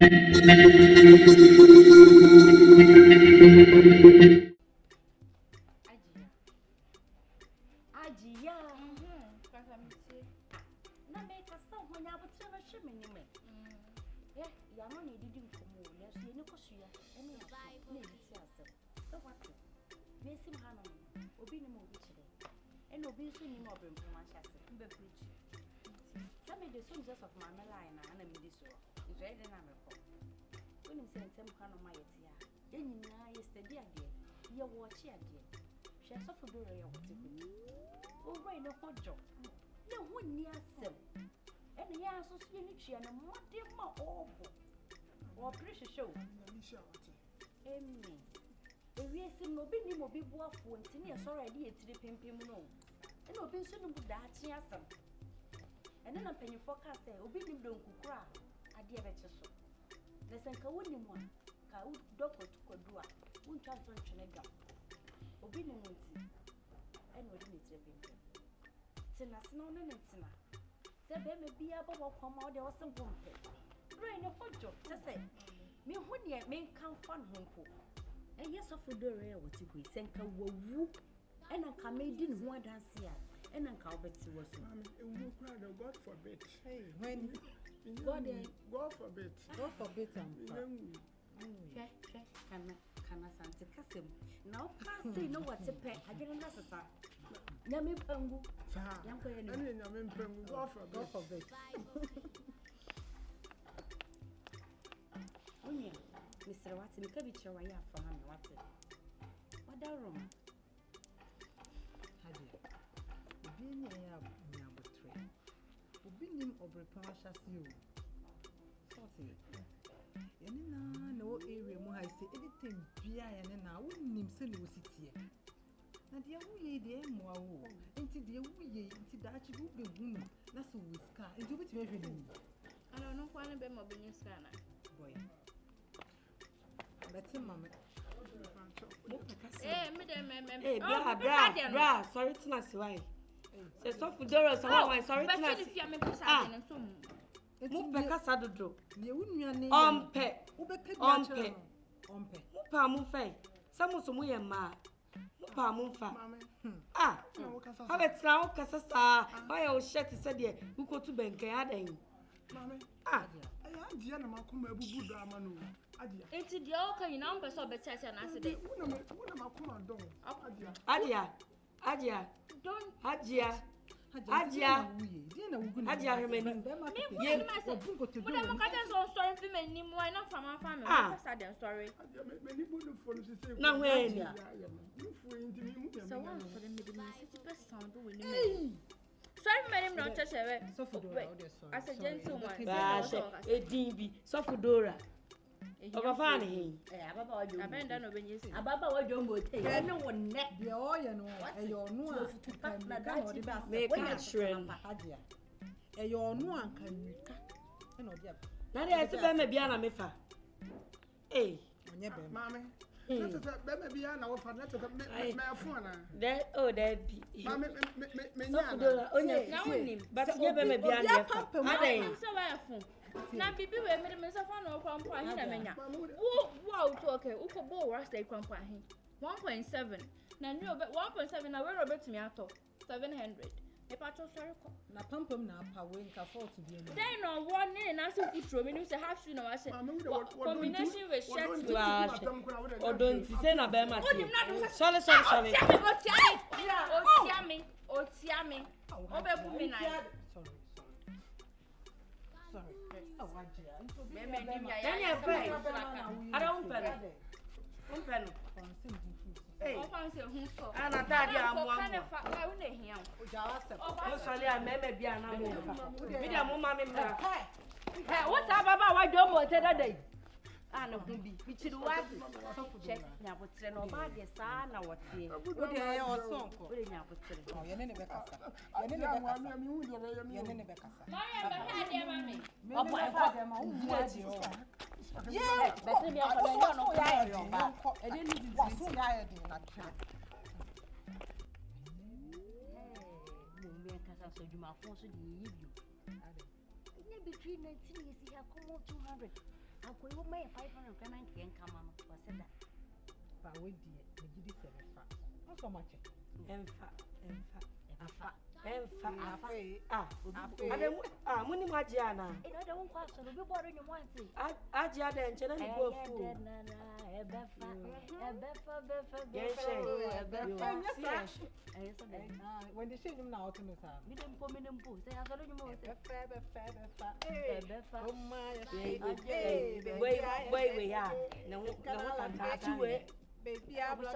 God forbid. Hey, when God forbid. God forbid. Kana sante kasem na o ka say no what pay agene na sasa nyame pangu sa yanko ye ani nyame mpangu God forbid. Onya Mr. Wati me ka bi chewa ya fa na Wati wada rom Hajia obi ni ya nyabotre obi nim obrepa ahase o sorry yani na o area mu ha say anything bia yani na wonnim se no sitie na dia wuye de emwa wo enti dia wuye enti da achi bu begunu na so wiska enti obi time hwe ni ana no kwa na be mo benye skana boy betim mama me dem eh bra sorry tina siwai say so fudoro so why sorry tina but if you me pesa den so mu pe kasa dodo ne wunua ne ompe ubeka bia chere ompe mu pa mu fai samuso mu ye ma mu pa mu fa ha betra o kasa sa oya o shirt se de ukotu benke adan Mama Hajia na makoma ebubu do amanu Hajia enti dia o kan na mpe so betete na ase de wona makoma don Hajia don't Hajia wuye na wugu na Hajia remeni ye buda makata so sorry fi meni mo na fama fama me pesa den sorry Hajia meni budu fo no se na hweni fu enti mi mu so one for the middle 60% do we need sorry madam no chesere so fudora o de sorry as a gentleman edin bi so fudora Obafani he ababa wajo abenda no benyesi ababa wajo mbote ne wonne de o ye no e yo no a na da no de ba make a shren Hajia e yo no anka nwika e no de na de ese be me bia na mefa onye be mama let's be me bia na wo fa let's me afun na that be mama me so fudora onya na wonim but ye be me bia na fa adan so wa afun na bibi we me so fa no kwampo ahi na menya wo to okay uko bo rasta kwampo ahi 1.7 na new 1.7 na we robetumi ato 700 e pa to sorry ko na pampam na apa we nka fault bi enu then no one na so kutro me say half shoe na wa say combination with shirt odonti say na be ma sorry otia me obebu me na sorry oh Hajia me nim ya I don't pay o fancy hu so ana tadi amu kana fa wa una hia o jawa se o sole a meme bia na mo fa me dia mo ma me mra what ababa wa do mo te dada ana hu bi bichiri wa check nya botre no ba de sa na wote o de ya o sonko o de nya botre o ye ne be kasa ye ne be kasa mariam be ha de mami o bo e fa de ma o mu aji o yeah better me akọ no ya yo ba e de ni di so ya ye di na twa mo me kasa so juma fon so di yi bio ade between 19 years here come 200 Uncle, you may 500 Ghana can come on. Was it that? But we did. The giddy said, not so much. Emfa. Muni Hajia na. It don't cost to be born in one thing. Hajia then chena ni go fool. When they say him now to me, sir. We didn't put me in boots. They have already moved. Wait, we are. No, baby, I was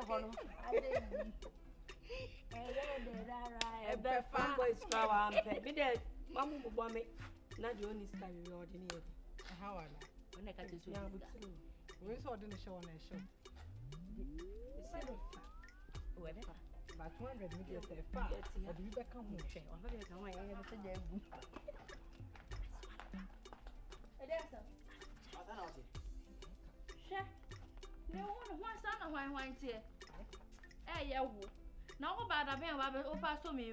boys flower and me there. Mamma will want me. Not the only style we ordinary. How are when I got to see we saw the show on a show. But 200 meters a far. But you back home. Now, about a man, or pass to me.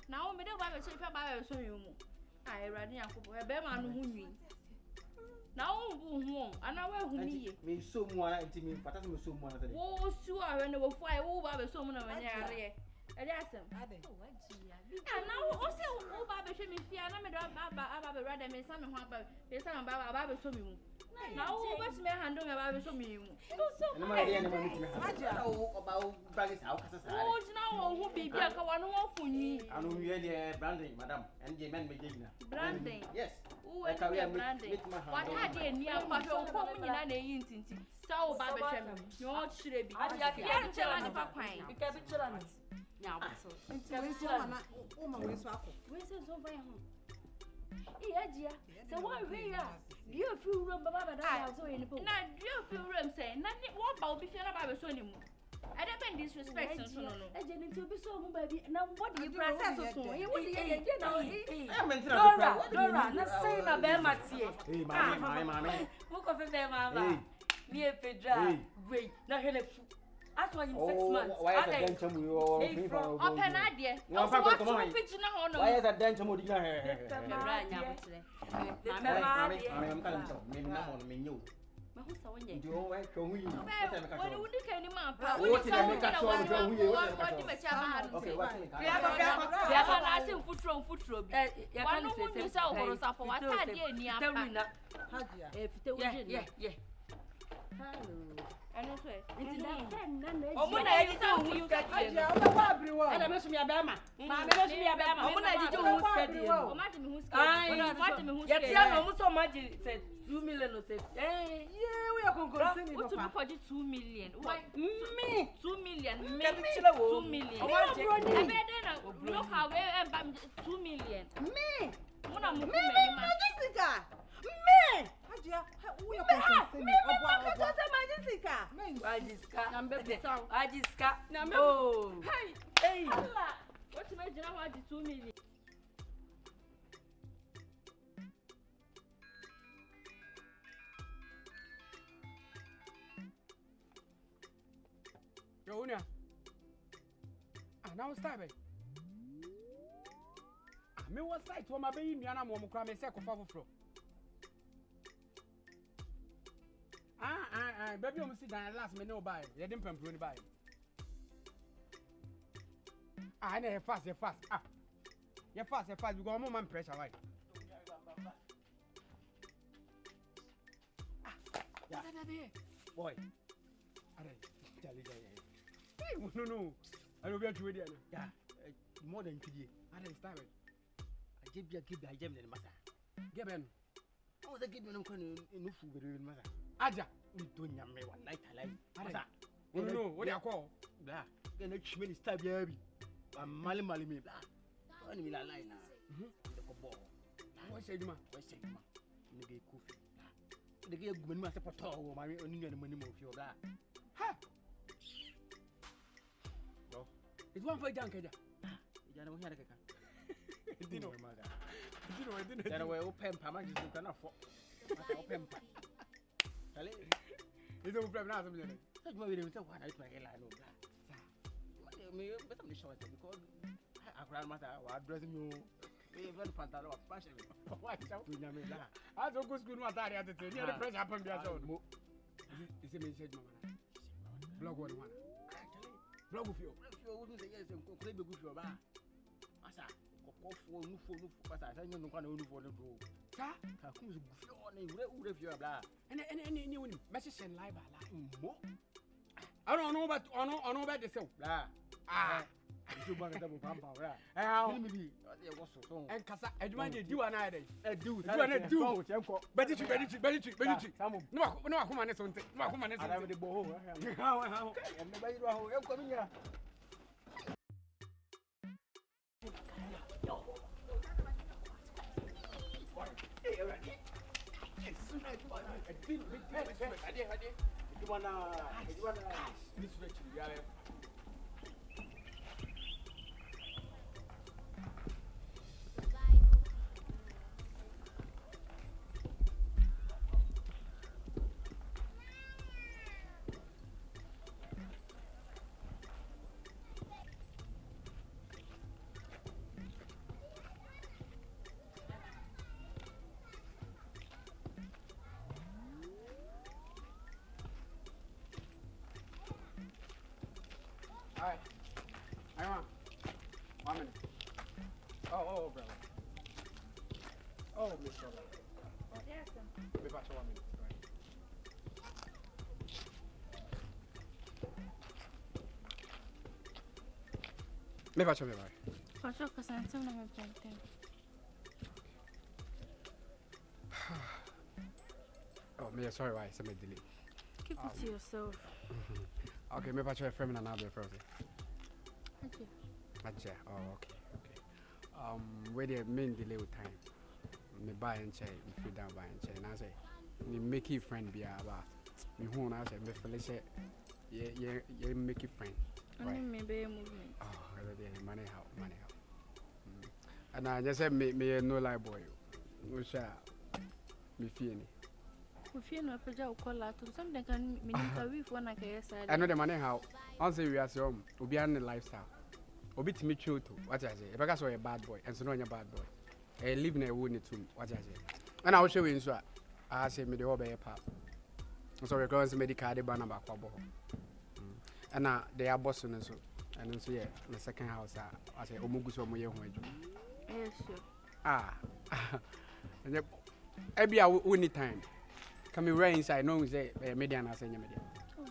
Now, me don't have a shape about so you. I ran a bearman who me. Now, who and I will me. Me so more to me, but I'm so more than oh, sure, when they will fly over so many when they are there. And now, also, oh, Baba, me fear, and I'm a Baba, rather than some of Baba, so you. Now, what's my hand on about so me? about Baggy's house. Oh, now, who be like a one for me? I know you are branding, madam, and the man beginning. Branding? Yes. Oh, I career branding. What had they near Pato coming in an agency? So, Baba, no, should it be? I can't tell any papa. You can be children. Now, so, where's it over home? Yeah, so why we are? Do you feel room, Baba? So in the book. Now, do you feel room saying, nothing what about before about so anymore? I don't mean disrespect. No. I didn't to be so baby. Now, what do you process so? Dora, not saying a bear matie. Hey, mammy. Look of a bear, mamma. Near Pedra. Wait, not here. That's why in 6 months. Why is that denture you all up an idea? No, why is that denture mood? Oh, hey, what's my general 2 million? Jonia. Now stop it. Me was site for my baby, and I'm going to cry myself for flow. Baby, I'm sitting down last minute. No buy. You didn't pay me buy. I never fast. You fast. You fast. You got more man pressure, right? Boy. No. I don't get to it. Yeah. More than 2 years. I didn't start it. I give you a gem in the matter. Give him. Oh, they give me no food in matter. Aja. We don't have me one night alive. No, what do you call? Blah. Then it's many stab you. I'm Mali me. Blah. Only la line. The ball. What said you, you get coffee. The girl woman must have told my only money of your blah. Ha! It's one for junk. You don't hear the dinner, mother. Then I will open Pamaji to cannot afford. Open. It's no problem. Such movie was a one I play a line of that. Me, but I'm short because I grandmother was dressing you. Even pantalo passion. Watch out to Yamila. I don't go school no atari at the near the press happen be so. Is a message mama. Blog one. Blog of you. If you wouldn't say yes and cook baby good for ba. Asa, ko for no for pasa say no kwa no for no go. Ka ku go for na ure fi bla. Any win message and live ala. Mo. I don't know about the self. Ah. You want to double pump out, right? And Cassa, I do do an idea. Do, but it's no, come on, it's on I have the bow. And the way you coming here. You wanna Hi. Hang on. 1 minute. Oh, brother. Oh, Miss Brother. Yes. Be back to 1 minute. Right. Me back. For sure, because I'm still not paying. Oh, me sorry, why? Some delay. Keep it to yourself. Okay, me back a friend and nanaaddo Fauzy. Hajia. Oh, okay. Where the main delay with time. Me buy and check, me feed down buy and check. And I say, me make you friend be about. Me who I say, me feel say, yeah, make you friend. Only maybe a movement. Oh, money how. And I just said, me no lie boy. No share. Me feel any. If you know a job call out to something can mean with one I guess. I know the money how. Answer we are so, we be on the lifestyle. Obi to meet you too. What I say? If I saw a bad boy, and so no, you're bad boy. I live in a wood too. What I say? And I will show you. I say, me the whole bay pop. So we're going to medical the banner back. And now they are bossing and so. And then so, yeah, the second house, I say, Omugus or Moya. Yes, sure. Ah, and every hour, only time. Come right inside, no, say, median, I say, median. Oh,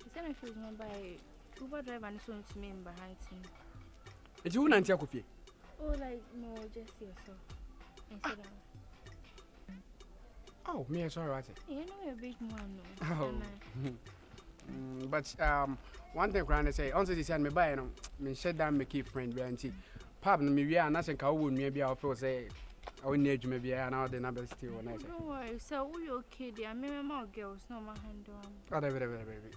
the same feels by Uber driver and so to me behind him. It's you, Nancy Coffee. Oh, like, no, just yourself. Instead of. Oh, me, sorry, I say. You know, you're a big man. Oh, but one thing I say, once they send me by, me shut down, me keep friend, and pardon me, we are nothing. How would maybe our first say, I will need you maybe now the number still. Don't worry, so we okay, dear. Me and my girls, no, my hand on. Oh, baby.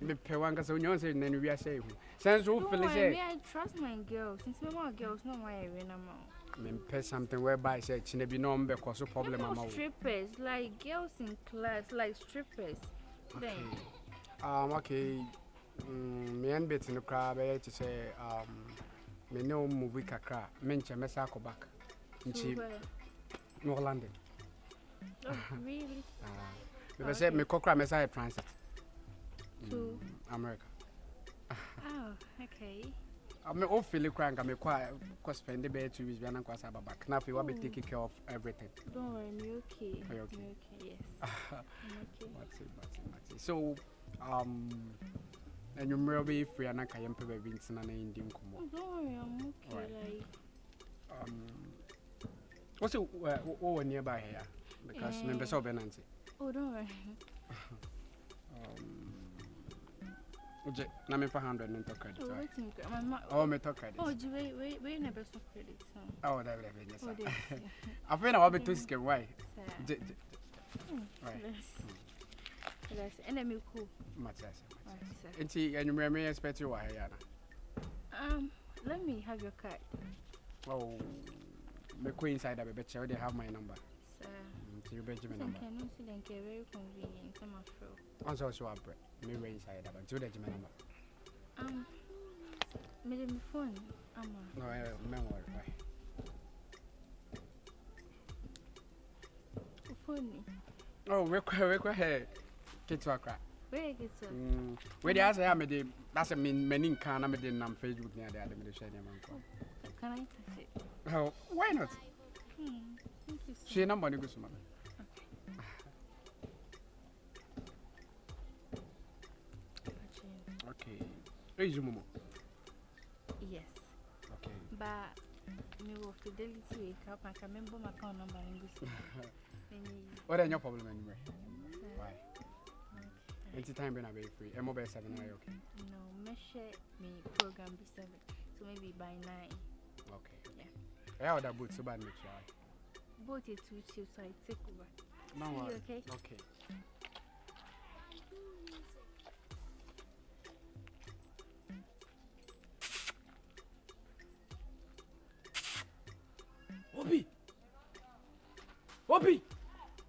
Me pay one because when you say, then we are safe. Since who feel say, I trust my girls. Since my girls, no, my arena. Me pay something whereby say, Chinebi no because of problem. Strippers, like girls in class, like strippers. Okay. Okay. Me and bit in the crowd, to say, me no movie kakra, menche mesako back. No London. Oh, really? Because I said me kokra mesa transit to America. Oh, okay. I'm all feeling crank. I'm quite spend the bed 2 weeks. We are not quite back. Now we will be taking care of everything. Don't worry, me okay. Are you okay? Me okay, yes. I'm okay. So, and you may be free and I can pay Vincent and Indian. Don't worry, I'm okay. Right. Like. What's it nearby here? Because members of Nancy. Oh, don't worry. Na me 500 mental credit. Oh, wait, oh, mental credit. Oh, wait, never stop credit. Oh, that will be yes. I feel I will be too scared. Why? Right. Yes, and I'm cool. Much and see, and you may expect you are here. Let me have your card. Oh, the queen inside of a bet you already have my number. Sir. You Benjamin number. Can you see them very convenient? I'm afraid. Also, so up. Maybe inside of a 2 Benjamin number. Made me phone. No, memory. Money. Oh, we're here. Get to a crack. Where is it? Where the answer I made that's a many can I made in Facebook near the other share. Can I touch it? Oh, why not? Thank you so She number goes to Okay. Where is your mom? Yes. Okay. But me will fidelity wake up and can remember my account number and go see. What is your problem anyway? Why? It's time when I be free. I'm over 7 okay? No, me share me program be 7. So maybe by 9. Okay. Yeah. I order boot so bad make sure. Both it too cheap, so I take over. No See you, worry. okay? Okay. Obi! Obi!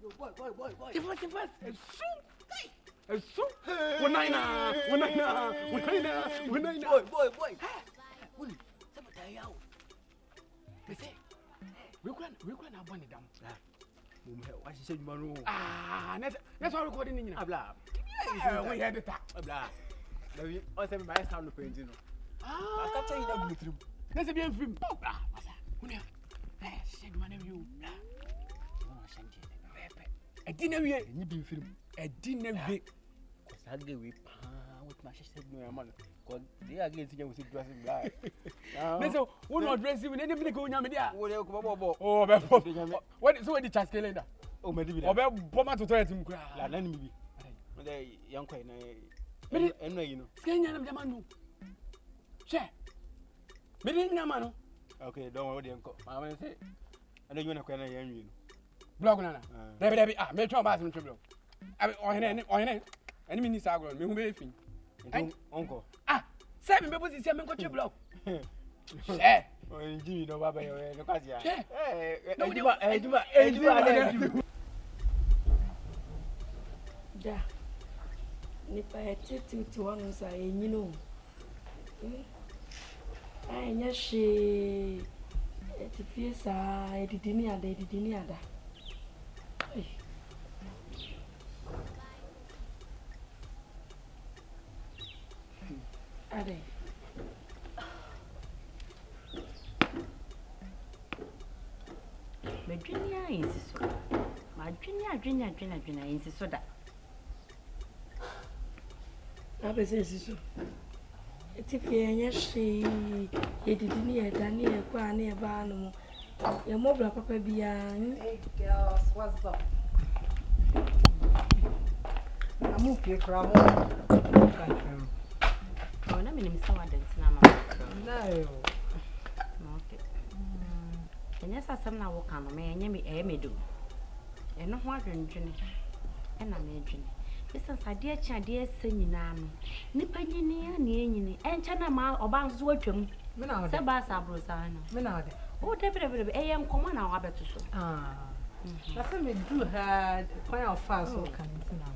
Yo, boy. The first. It's so. One nine. Boy. We can have one down. What she said, you That's why we're recording in Abla. we had the tap. Abla. Maybe I said my sound of painting. I can't tell you that with you. That's a bien film. Said one of you. A dinner we you been film. A dinner we. I gave with my sister, my mother. Because they are getting you with dressing black. So, we're not dressing with anything going on. Oh, what is the task later? Oh, maybe. Or bomber to try to cry. Let me be. The young queen, and you know. Scan the man. Share. Meeting the man. Okay, don't worry, uncle. I want to say, I don't want to quit you. Bloggana. Debbie, may try bathroom trouble. On any minister, me who may think. Uncle. 7 people is coming to block. Eh, Jimmy, no, Baba, no, Kasia. Da. Nipa eti to one say you know. Ai nya she eti fie sa edidini ada. Ade. Medwenia insiso. Madwenia insiso da. Abese insiso. Eti fie nya she edidini ada ni ekwa na eba anu. Ye mobla papa bia. Hey girls, what's up? I'm okay, Cramo. Oh, na minim sawa dance na mama. No. Okay. Enya sasam na wo kan no me enya me medo. Eno ho adwendwene. Ena me adwene. Bisa sade achi ade ase nyina no. Nipa nyini ya na enyini. Encha na ma oba nso atwam. Me na ode. Se ba sa bro sa no. Me na ode. Oh, debere eye nkoma na wa beto so. That's me do had quite a fast so can na.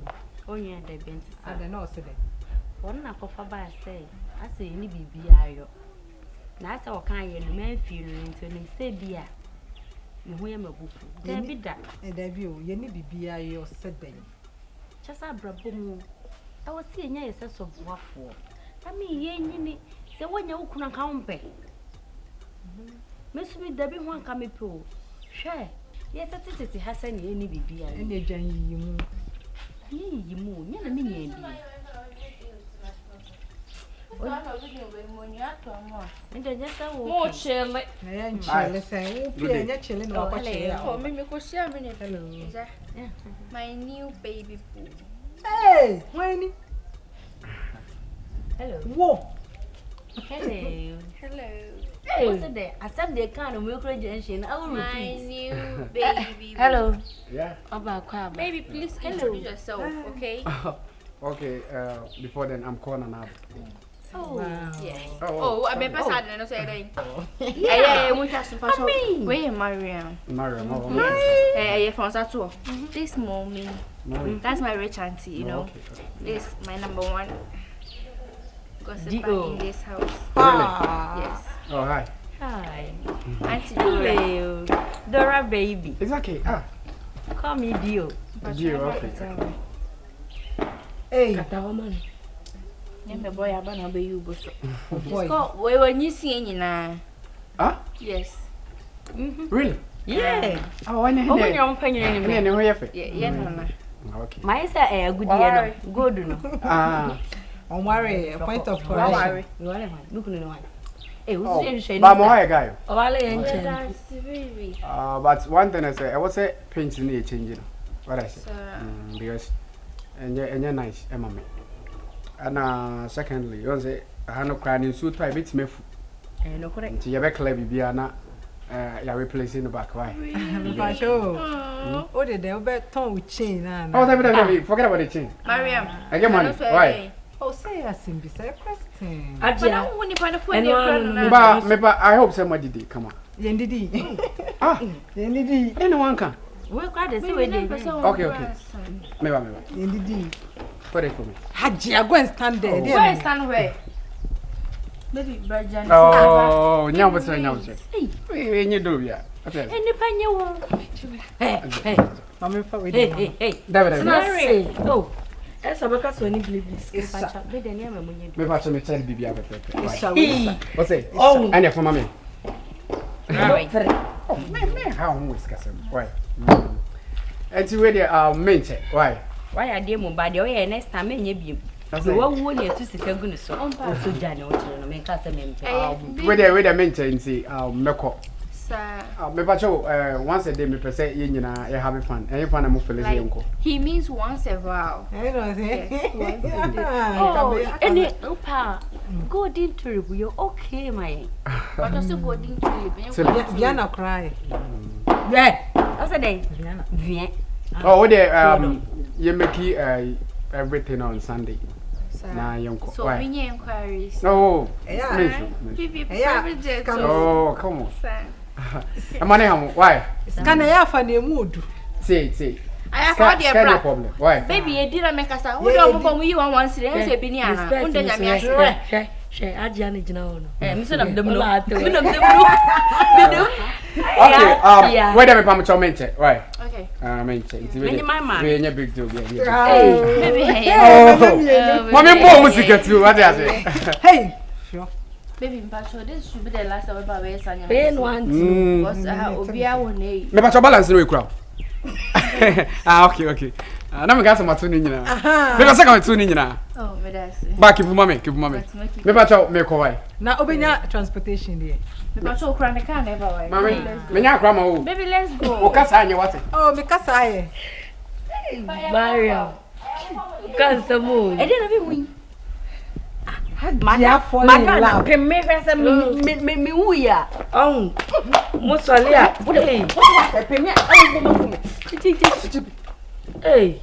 Onye de benti sa. Ade no se de. Won na kofa ba say ase ni bibia ayo. Na ase o kan ye no man feel nto ni se bia. Me ho ye mabufu. De bi da. E da bi o ye ni bibia yo se den. Chasa brabo mu. E wo se enya ye se so boafo. Ta me ye nyini se wonya ukuna ka ompe. Me sumi da bi ho anka me pe o. Hwe. Ye tete hasa ni ni bibia. E na dwan yi mu. Yi mu, nya na me nya bi. Ndio nyasa wo. Mo chele. Na ya nchele sai. O pia nya chele na kwa chele. Oh, me ko share me. Hello. My new baby boo. Hey, when Hello. Whoa. Hello. Hello. What's there? I said they can't make rejection. I will My repeat. new baby boo. Hello. Yeah. Baby, please introduce yourself, okay? Okay, before then, I'm calling Nanaaddo. Oh, Wow. Yeah. Oh, I been passed no say that. Yeah, we just pass. Where Mariam? Mariam. Oh, Yeah, from Sato. This mommy. Mariam. That's my rich auntie, you know. Okay. This my number one gossiper D.O. in this house. Ah. Yes. Oh, hi. hi. Auntie Dora. Hello. Dora baby. It's okay. call me Dio. Dio, okay. Hey, Woman. Remember boy abana be you boso. boy. When you see nyina. Huh? Yes. Really? Yeah. Oh, when you Open your penny anyway. know your face. Yeah, nana. Okay. My say a good year. Good no. Ah. On worry, a point of Don't correction. worry. You want one? Look no one. Eh, who's in shame? But my guy. Owale enchen. That's really. But one thing I say, I was say paint in the changing. What I say? Because and you're nice, Emma. And secondly, you say I no crying suit by bit me. No correct. You be clever biana. You're replacing the back. Why? Oh, did they bet tongue with chain? Oh, forget about the chain. Mariam. I get money. Why? Oh, say a simple question. But Ajia. I want to find a phone. But I hope somebody did. Come on. Yendidi. Ah, Yendidi. anyone can. We're glad to see where they Okay. Maybe. Yendidi. Put it for me. Hajia, go and stand there. Where stand where? Baby, Virgin. Oh, now what's your name? Hey, you do, yeah. Okay. Any penny. Hey. Mommy, for with Hey. David, Oh. Esa beka so ni believe. Pacha, be the name mo nyi. me pass me tell Bibi have it. What's it? Oh. And for mommy. Right. Oh, me how always kasem. Why? And you ready menche. Why? Why are they mo bad? Oh, yeah, next time me nyebiem. So what won you to sika gu ne so. So jane o tire no me ka se me mpe. Ready menche nti meko. Sir. Me pacho once a day me pese ye nyina ye have fun. And fun am feel like enko. He means once a while. I don't say. Oh, any opa. Go into review. You okay, my. But also go into you. Viana cry. Yeah. What's the day? Viens. Oh, there you make everything on Sunday. Nah, yonko. So many inquiries. No. Yeah. Baby, Yeah. private jet. Oh, come on. Sir. Why? Can I have a mood? See. I have all the no problem. Why? Baby, you didn't make us out. Who don't want you on one city? I say, Biniana. Under your She Ajia ni jina ono. Me so dem no. Okay, wait a minute, I'm menche. Why? Okay. Menche. It's When you my man. very big deal. Baby, hey. Mommy, more music too. What do you say? Hey. Sure. Baby, this should be the last of our way. Pain one. Because Obia won't need. Me pacho balance no crowd. Okay. Na me gas ma tuni nyina. Me gas ka tuni nyina. Oh, me that's. Ba keep mommy. Me pacho me ko why. Na obenya transportation there. Me pacho kra me can never why. Mommy, me nya kra ma o. Baby, let's go. O kasa anya what? Oh, because I. Mariam. Cancer moon. E dey no be win. Hajia Fauzy. Me fesa me wu ya. Oh. Mo sole a. Hey. Pe me. Hey.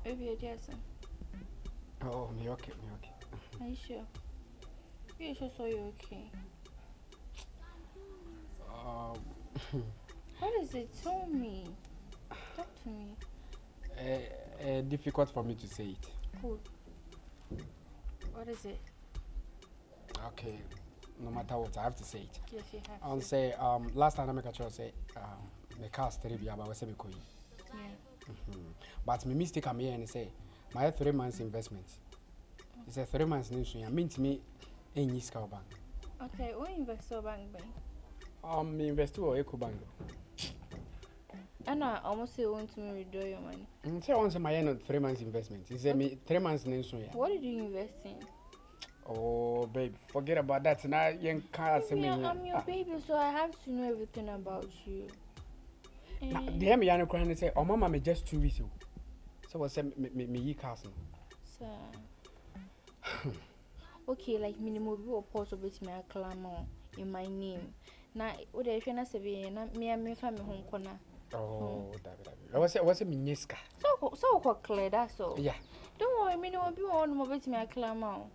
Baby, yes. Oh, me okay. Are you sure? You sure so you're okay? What is it? Tell me. Talk to me. Difficult for me to say it. Cool. What is it? Okay. No matter what, I have to say it. Yes, you have. I'll say last time I make a choice say the cast terrible about what's going. Yeah. But my mistake I'm here and say my 3 months investment. It's a 3 months nation. I mean to me any scout bank. Okay, what investor bank bank? Me invest or eco bank. And I almost say want to withdraw your money. So once my 3 months investment. It's a me 3 months nation. What did you invest in? Oh babe, forget about that. Now you can't say me. I'm your baby, so I have to know everything about you. They hear me and crying and say, "Oh, mama, me just 2 weeks." So I say, "Me ye castle." So, okay, like minimum be or possible to me a claim in my name. Now, what if you're not saying, me and me family home corner. Oh, that. I was a miniska. So clear, that's all. Yeah. Don't worry, me no be on mobile to me a claim out.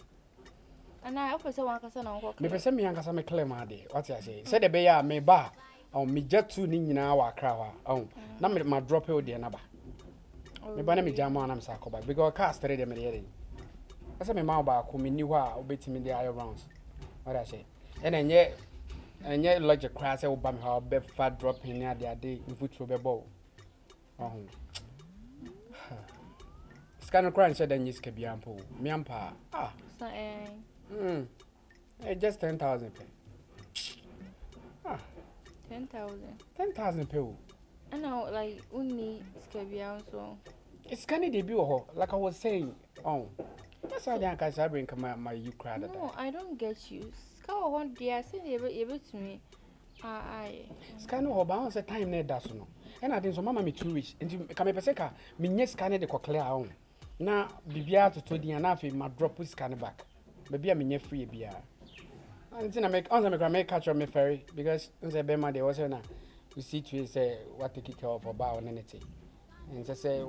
And I offer someone can send on walk. Me person me anka some claim ade. What I say? Said the bear me ba. Oh, me just 2 ni nyina wa kra wa. Oh, na me ma drop e o de na ba. Me bana me jam on am sa ko ba because car started them here. I say me ma ba ko me ni ho a obetimi dey air rounds. What I say? And logic crash say oba me how be fat drop in near the day in foot be ball. Oh. Scan cry said then yes ke biampo. Me ampa. Ah. So Just 10,000 pay. Ah. 10,000. 10,000 pay. I know, like, only scabia so. It's kind of debut, like I was saying. Oh, that's why I can't bring my you cry. No, I don't get you. Scout one day, I said, you to me. Scan of bounce a time near that's no. And I think so, Mamma, me 2 weeks. And you come a peseka, me yes, scan the clear on. Now, Bibia to the enough, my drop with scan back. Maybe I'm in free beer. And then I make catch on me ferry because the Bema they was na. You see to say what take it care of about anything. And just say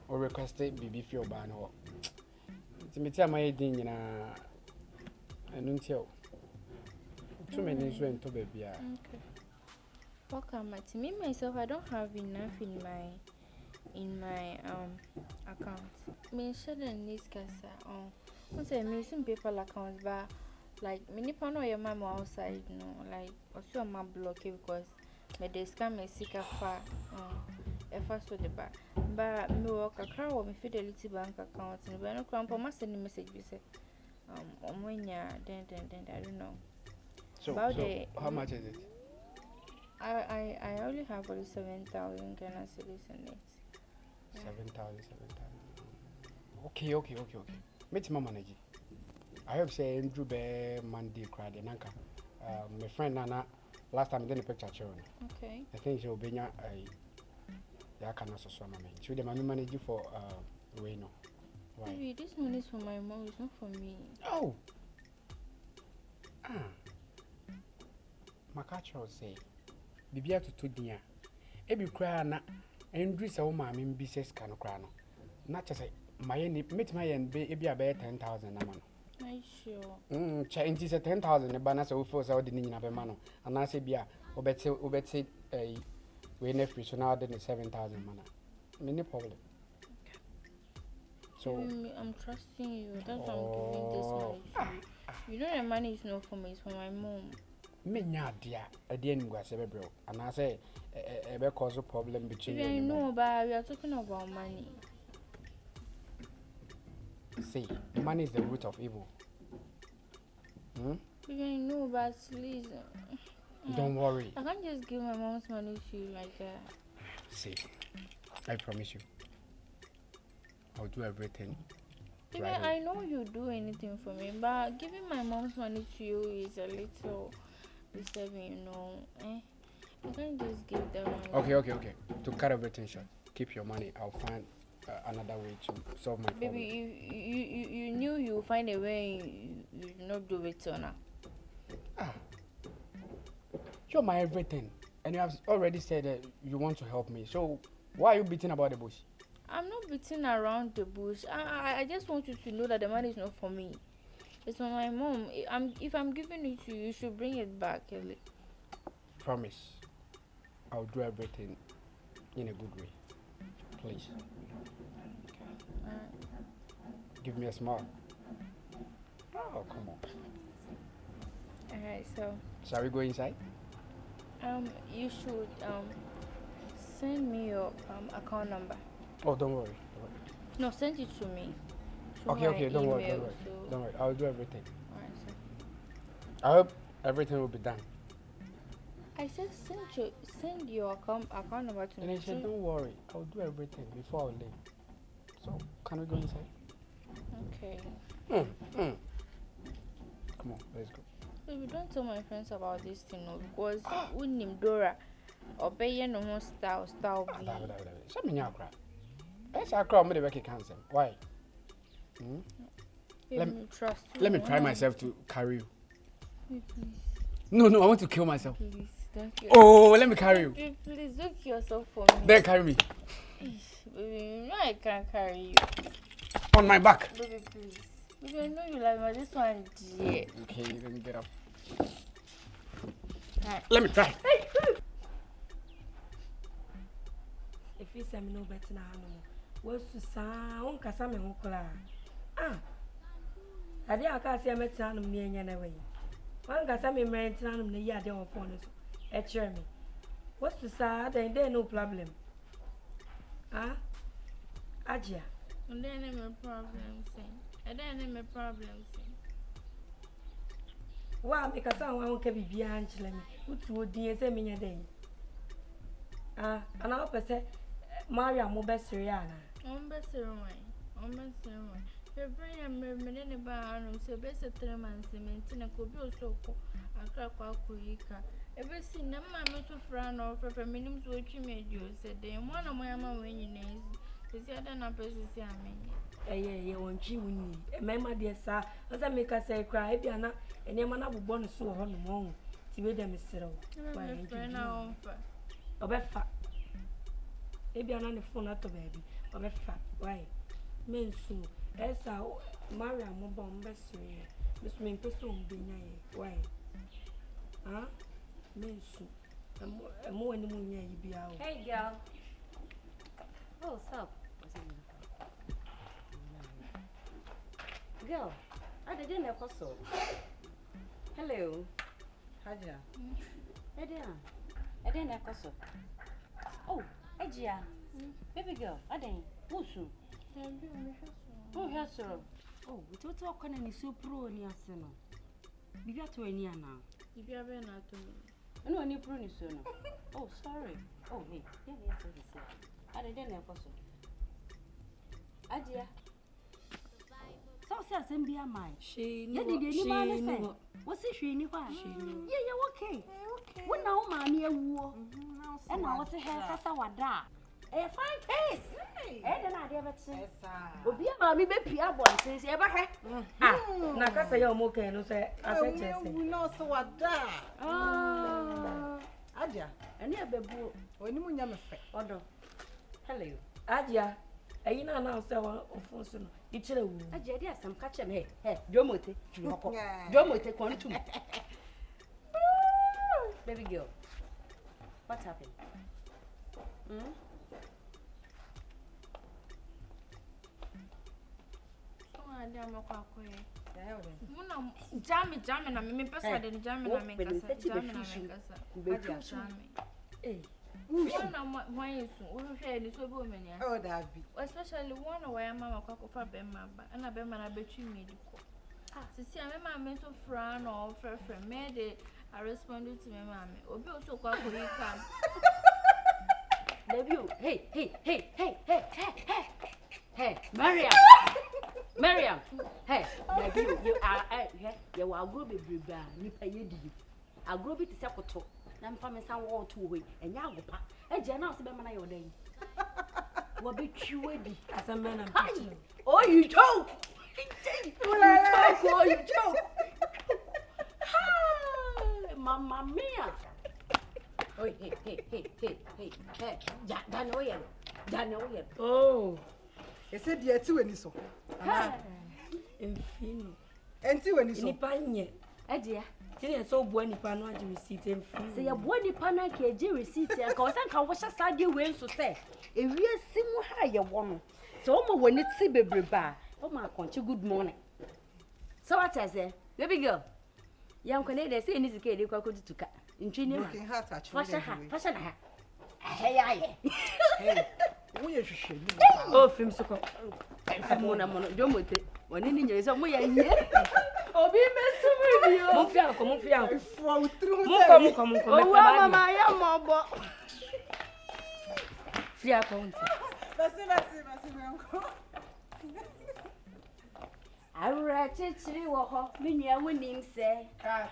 or requested BB feel ban or. It's me tell my ding in and until too many so into baby. Okay. Welcome, to me myself. I don't have enough in my account. Me shouldn't need kasa once I missing PayPal accounts, but like many pano your mama outside, you know, like also my block because me they scam me sick far first to the back. But me work a crowd with my Fidelity bank account and when I come for my sending message we say when ya then I don't know. So how much is it? I only have only 7,000 Ghana cedis in it. 7,000. Okay. Meet my manager. I hope say Andrew be Monday cried and anka. My friend Nana last time did a picture children. Okay. I think she'll be a can also swim. Should the mommy manage you for Reno? Why? Maybe this money is for my mom, it's not for me. Oh. My catcher say, Bibia to 2 dear. Every cry na Andrew so mammy business can cry. Not just say my meet my and be a bear 10,000 a month. I sure. Change is a 10,000 a banner so for so the Nina Bemano. And I say, Bia, obet a way free so now than 7,000 mana. Many problem. So I'm trusting you. That's why I'm giving this money to you. You know the money is not for me, it's for my mom. Me dear, I didn't go as a bro. And I say a cause a problem between you. I know, but we are talking about money. See, money is the root of evil. I know, but please. Don't worry. I can't just give my mom's money to you like that. See, I promise you, I'll do everything. Even right, I know you do anything for me, but giving my mom's money to you is a little disturbing, you know. I can't just give them money. Okay. To cut everything short, keep your money. I'll find another way to solve my problem. Baby, you knew you would find a way you not do it, so now. You're my everything, and you have already said that you want to help me. So why are you beating about the bush? I'm not beating around the bush. I just want you to know that the money is not for me. It's for my mom. If I'm giving it to you, you should bring it back. Kelly. Promise. I'll do everything in a good way. Please. Give me a smile. Oh, come on. Alright, so. Shall we go inside? You should send me your account number. Oh, don't worry. No, send it to me. Okay, don't worry. So Don't worry. I'll do everything. Alright, so. I hope everything will be done. I said send your account number to And me. I said, don't worry. I'll do everything before I leave. So, can we go inside? Okay. Come on, let's go. Baby, don't tell my friends about this thing, no, because we name Dora. Obey no more style. Some in your crowd. That's our crowd, maybe cancer. Why? Let me try myself to carry you. Please. No, I want to kill myself. Please, don't kill Let me carry you. Please don't kill yourself for me. Then carry me. Baby, you know I can't carry you. On my back. Baby, please. Baby, I know you like me. This one, dear. Okay, let me get up. Right. Let me try. If you say me no better now, What's to sound? Won't cast me uncle. Ah, I didn't see a metan me in any way. One cast me renting the yard on phone at Jeremy. What's to sad? And there no problem. Ah, Hajia. And then I'm a problem, and then I'm a problem. Why, because I want to be behind me. Who would be a semi day? Ah, and I'll say, Mariam will best Rihanna. On best ceremony. Your brain and mermaid about so best at 3 months, maintain a cobble so a crack quicker. Ever seen no mamma to frown or for minimum what you made you said, then one of my mamma when you name is the other number. You won't you win. Remember, dear sir, as I make us say, cry, Biana, and your man will born so on the moon. See where them is settled. Obefa. Maybe I'm on the phone at the baby. Obefa. Why? Men so. As I Mariam will bomb best. Miss Min person be near. Why? Huh? Men so. And more than moon, you be out. Hey, girl. Oh, stop. Girl, I didn't have so. Hello. Hajia. I didn't have so. Oh, Hajia. Baby girl, I didn't. Who's you? Oh, yes, sir. Oh, we talk on any super on your son. You got to any now. If you have an atom. No, any pruning soon. Oh, sorry. Oh, hey. Yeah, I didn't have so. Hajia. So says be a mine. She knew. What's it? She knew why? Yeah, okay. When now, mammy, a war. And now what's a hair? A fine case. And then I never say, will be a mammy, baby, a boy since ever had. Nakasa yo moke no say aseche say. No so wada. Hajia. And ya bebu. Oni mu nya me fe. Odo. Hello. Hajia. Ayi na na say wa ofonso no. Ichire wu. Hajia dia sam ka chem hey. Domote. Domote kontum. Baby girl. What happened? Jammy, and I mean, person, Jammy, Oh, that be. Especially one where Mamma Coco for Bemma, and I bet I bet you made the cook. To see a mamma meant to frown or for made I responded to my mammy. Or be so quick when you come. Hey, Mariam. Hey, you are you are grow be briba, nipa yedi. I grow be to sekoto. Na mfa me san wo to we, enya agopa. E je na so be mana yo dan. Wo be twiwedi asamba na mpa. Oh, you joke. Oh, you joke. Mamma mia. Oh, hey. Daniel. Oh. E said the eti weni so. Enfino. Enti weni so. Nipa nye. Edia. Tini so bo nipa no agi receipt enfino. Se ye bo nipa na ka agi receipt e ka osan ka wo hya sade we so se. Ewie simu ha ye wo no. Se o mo woni ti bebreba. O ma konchi good morning. So what I say? Baby girl. Yam kone dey say ni sika dey kwa kodutuka. Ntwi ni ma. Looking hard actually. Fasha na ha. Hey. Hey. We are shishemi. Oh, film suko. Mono domote. Woni ni nyere so mo ya ye. Obi mesu mi yo. Mo fi anko. For through. Mo ko. Oh, mama ya mo bo. Fi account. Merci uncle. Awura chichiri wo ho. Me nua wonim se. Girl.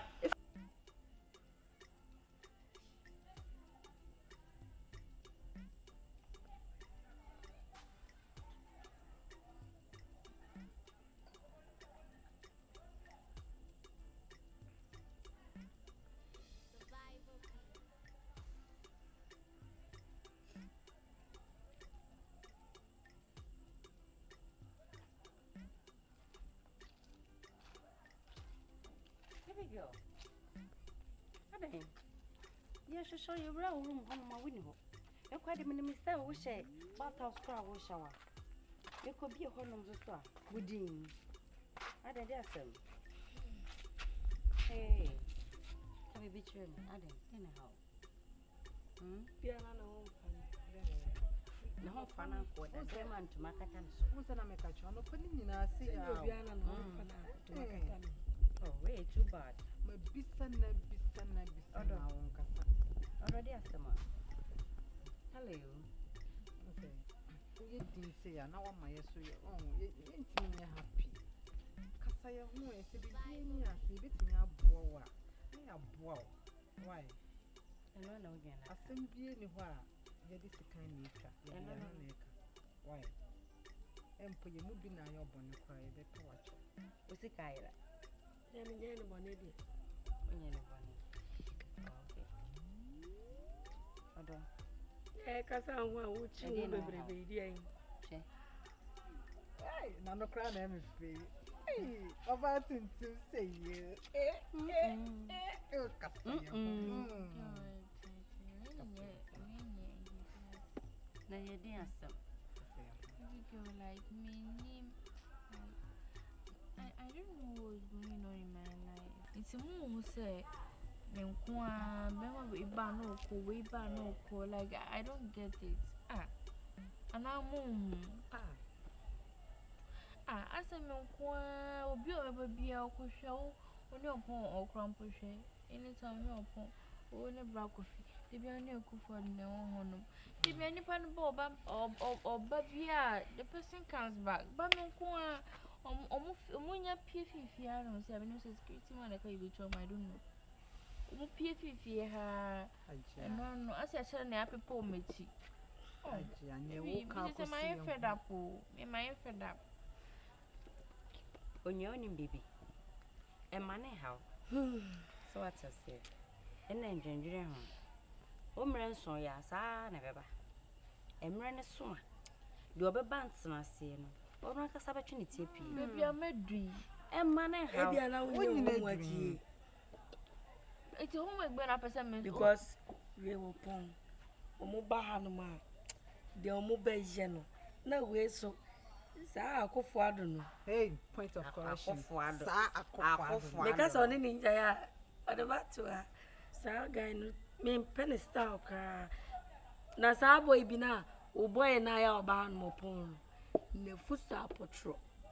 Abe. Yeah, show you room on my window. You quite a minute, Mr. Wishay, bathhouse crowd will shower. You could be a honor so. Within. I did some. Hey. Have a bitch in a house. Piano. No fun for the man to Macatan. Who's an American? No putting in a say, Piano to Macatan. Oh, way too bad. My bisana. Already asked them. Hello. Okay. You didn't say, I know my so you own. You ain't me happy. Casaya, who is a beginning, I see it me a boa. I am boa. Why? I don't know again. I send you anywhere. That is a kind nature. Why? And for you moving now, your bonnet cry, better watch. What's the Kyra? I'm in the bonnet. Okay. Because I want to change every day. Hey, no crown, I'm free. Hey, about to say you. Now you didn't some. Like me, I don't know what's going on in my life. It's a move say, like I don't get it. And I'm I said, or be a show when you're upon or crumple share. Anytime you're upon or in a broccoli, they be only a cook for no one. If any pan bob or babia, the person comes back. But no, almost when you're PFI, I don't say, I know, says Kitty, I don't know. PFI, no, I said, I shall people meet you. Oh, my fed up, my fed up. On your own baby. And money how? So what's I say? And then ginger home. So ya, never. And run a summer. Do a bands, and I say, no. Or not a opportunity. Maybe I'm a dream. And money how? It's a homework when I present because we will pong. Omobahanuma. The Omobejano. No way so. Sa akofado no. Hey, point of correction. Sa akofado. Because on ninja ya. Adabatu ha. Sa guy no me pen style kra. Na sa boy bi na o boy na ya oba no pon. Ne fusa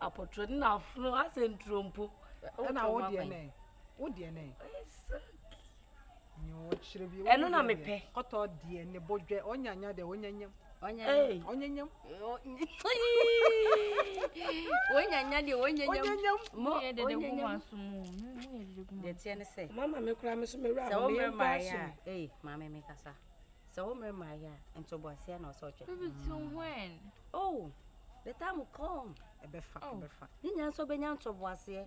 apotro na afro asentrompo. Na wo de ne. Wo de ne. Nyo chrebi. Eno na mepe. Oto de ne bodwe onyanya de onyanyam. Onyanyam. Onyanyam. Mo de tiene say. Mama me kura me so me ra. So me Maria. Hey, mama me kasa. So me Maria and to boy say no so che. When? Oh, the time will come. Ebefa. Ninya so benya to boy say. At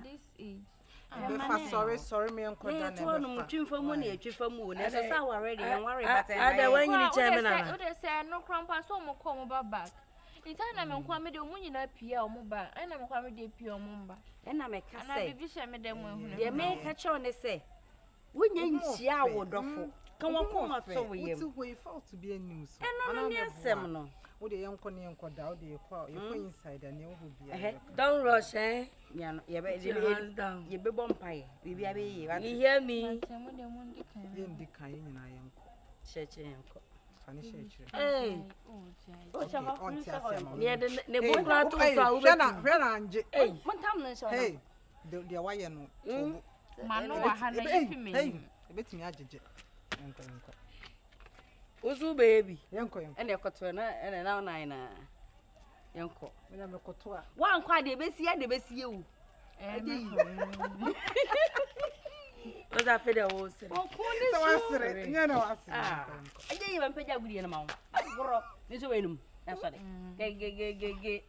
this age. Sorry, me uncle. Yeah, no twinfo mu na etwifa mu na so sa already and worry but ada wan yini chairman na. What they say no crampa so mo come back. It's time me nkwa me de omunyi na pia o mo ba. Na me nkwa me de pia o mo ba. Na me ka say. Na bibi she me de mo ehunu. De me ka che on say. Wonya nchia wo dofo. Kan wo ko ma to wo yem. What way for to be a news. No me asem no. Wo de yenko ne yenko da wo de yenko inside and you will be. Don't rush Ya no ye be bompae. Bibi abi ye. You hear me? Yendi kan nyina yenko. Cheche yenko. Fani cheche. Hey. O chama frisa. Ne de ne bo kra to fa wo hwena anje. Hey, montam no so. Hey. De wa ye no. Mano wa ha na yifi me. Hey, ebetimi ajeje. Yenko. Uzu baby. Yenko. Ene ekoto na ene na nine na. Yenko. Me na me koto a. Wa nkwa de besie wu. What's that for the whole city? Oh, so wasere. Nyana wasere. Aje yi ban pagya gudi na ma wo. Agoro. Ni so wenum. Na so de. Ge.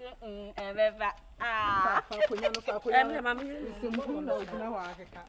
Ebeba. Fa ko nyano. Em na mama. Simu na ogina wa akeka.